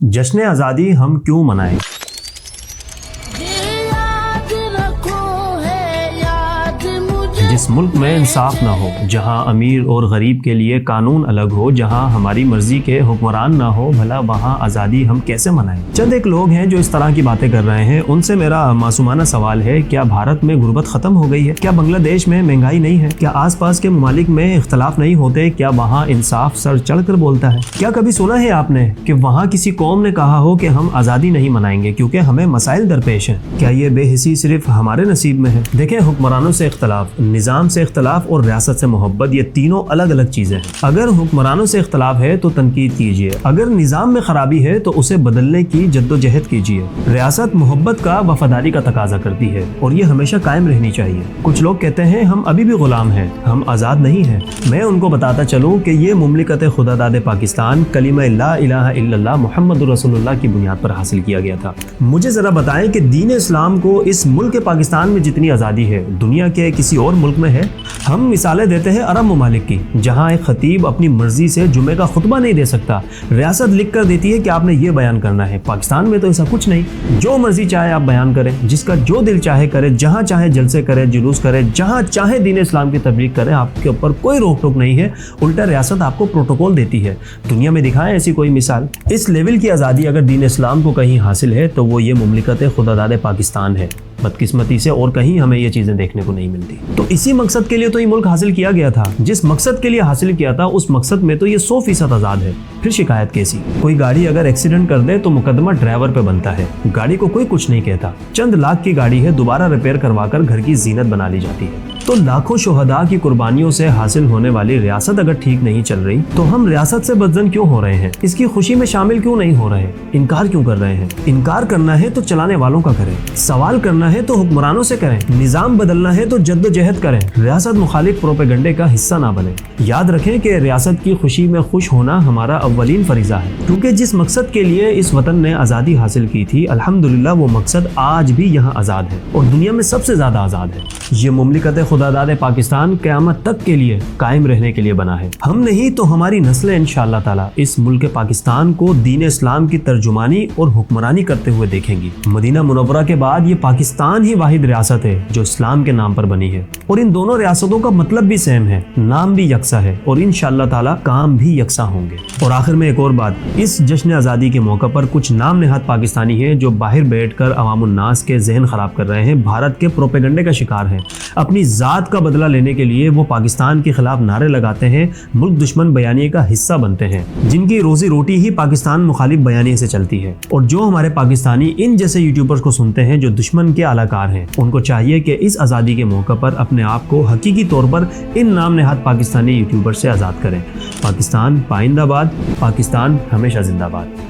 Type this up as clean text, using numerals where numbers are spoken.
जश्न आज़ादी हम क्यों मनाएं? जिस मुल्क में इंसाफ ना हो, जहाँ अमीर और गरीब के लिए कानून अलग हो, जहाँ हमारी मर्जी के हुक्मरान ना हो, भला वहाँ आज़ादी हम कैसे मनाएं? चंद एक लोग हैं जो इस तरह की बातें कर रहे हैं। उनसे मेरा मासूमाना सवाल है, क्या भारत में गुर्बत ख़त्म हो गई है? क्या बांग्लादेश में महंगाई नहीं है? क्या आसपास के ममालिक में इख्तलाफ नहीं होते? क्या वहाँ इंसाफ सर चढ़ कर बोलता है? क्या कभी सुना है आपने कि वहाँ किसी कौम ने कहा हो कि हम आज़ादी नहीं मनाएंगे क्योंकि हमें मसाइल दरपेश हैं? क्या ये बेहिसी सिर्फ हमारे नसीब में है? देखें, हुक्मरानों से इख्तलाफ, निज़ाम से इख्तलाफ और रियासत से मोहब्बत, ये तीनों अलग अलग चीज़ें हैं। अगर हुक्मरानों से इख्तलाफ है तो तनकीद कीजिए, अगर निज़ाम में खराबी है तो उसे बदलने की जद्दोजहद कीजिए। रियासत मोहब्बत का, वफादारी का तकाजा करती है और ये हमेशा कायम रहनी चाहिए। कुछ लोग कहते हैं हम अभी भी गुलाम हैं, हम आज़ाद नहीं हैं। मैं उनको बताता चलूँ कि ये मुमलिकत खुदादाद पाकिस्तान कलिमा ला इलाहा इल्लल्लाह मुहम्मदुर रसूलुल्लाह की बुनियाद पर हासिल किया गया था। मुझे ज़रा बताएं कि दीन इस्लाम को इस मुल्क पाकिस्तान में जितनी आज़ादी है दुनिया के किसी और मुल्क में है? हम मिसालें देते हैं अरब ममालिक की, जहाँ एक खतीब अपनी मर्जी से जुमे का खुतबा नहीं दे सकता, रियासत लिख कर देती है कि आपने ये बयान करना है। पाकिस्तान में तो ऐसा कुछ नहीं, जो मर्जी चाहे आप बयान करें, जिसका जो दिल चाहे करे, जहाँ चाहे जलसे करे, जुलूस करे, जहाँ चाहे दीन इस्लाम की तबलीग करे, आपके ऊपर कोई रोक टोक नहीं है। उल्टा रियासत आपको प्रोटोकॉल देती है। दुनिया में दिखाएं ऐसी कोई मिसाल। इस लेवल की आज़ादी अगर दीन इस्लाम को कहीं हासिल है तो वो ये मुमलिकत खुदादाद पाकिस्तान है। बदकिस्मती से और कहीं हमें ये चीज़ें देखने को नहीं मिलती। तो इसी मकसद के लिए तो ये मुल्क हासिल किया गया था। जिस मकसद के लिए हासिल किया था उस मकसद में तो ये 100% आज़ाद है। फिर शिकायत कैसी? कोई गाड़ी अगर एक्सीडेंट कर दे तो मुकदमा ड्राइवर पे बनता है, गाड़ी को कोई कुछ नहीं कहता। चंद लाख की गाड़ी है, दोबारा रिपेयर करवा कर घर की जीनत बना ली जाती है। तो लाखों शुहदा की कुर्बानियों से हासिल होने वाली रियासत अगर ठीक नहीं चल रही तो हम रियासत से बदजन क्यों हो रहे हैं? इसकी खुशी में शामिल क्यों नहीं हो रहे? इनकार क्यों कर रहे हैं? इनकार करना है तो चलाने वालों का करें, सवाल करना है तो हुक्मरानों से करें, निजाम बदलना है तो जद्दोजहद करें, रियासत मुखालिफ प्रोपेगंडे का हिस्सा ना बने। याद रखें कि रियासत की खुशी में खुश होना हमारा अव्वलीन फरीजा है, क्योंकि जिस मकसद के लिए इस वतन ने आज़ादी हासिल की थी, अल्हम्दुलिल्लाह वो मकसद आज भी यहाँ आज़ाद है और दुनिया में सबसे ज़्यादा आज़ाद है। ये मुमलिकत खुदादाद पाकिस्तान क़यामत तक के लिए कायम रहने के लिए बना है। हम नहीं तो हमारी नस्लें इंशाअल्लाह ताला इस मुल्क पाकिस्तान को दीन इस्लाम की तर्जुमानी और हुक्मरानी करते हुए देखेंगी। मदीना मुनव्वरा के बाद ये पाकिस्तान ही वाहिद रियासत है जो इस्लाम के नाम पर बनी है और इन दोनों रियासतों का मतलब भी सेम है, नाम भी यकसा है और इंशाअल्लाह ताला काम भी यकसा होंगे। और आखिर में एक और बात, इस जश्न आज़ादी के मौके पर कुछ नाम नेहाद पाकिस्तानी हैं जो बाहर बैठकर अवामुन्नास के जहन खराब कर रहे हैं, भारत के प्रोपेगंडे का शिकार हैं। अपनी ज़ात का बदला लेने के लिए वो पाकिस्तान के खिलाफ नारे लगाते हैं, मुल्क दुश्मन बयानिए का हिस्सा बनते हैं, जिनकी रोजी रोटी ही पाकिस्तान मुखालिफ बयानिए से चलती है। और जो हमारे पाकिस्तानी इन जैसे यूट्यूबर्स को सुनते हैं जो दुश्मन के आलाकार हैं, उनको चाहिए कि इस आज़ादी के मौके पर अपने आप को हकीकी तौर पर इन नाम नेहाद पाकिस्तानी यूट्यूबर से आज़ाद करें। पाकिस्तान पाइंदाबाद, पाकिस्तान हमेशा जिंदाबाद।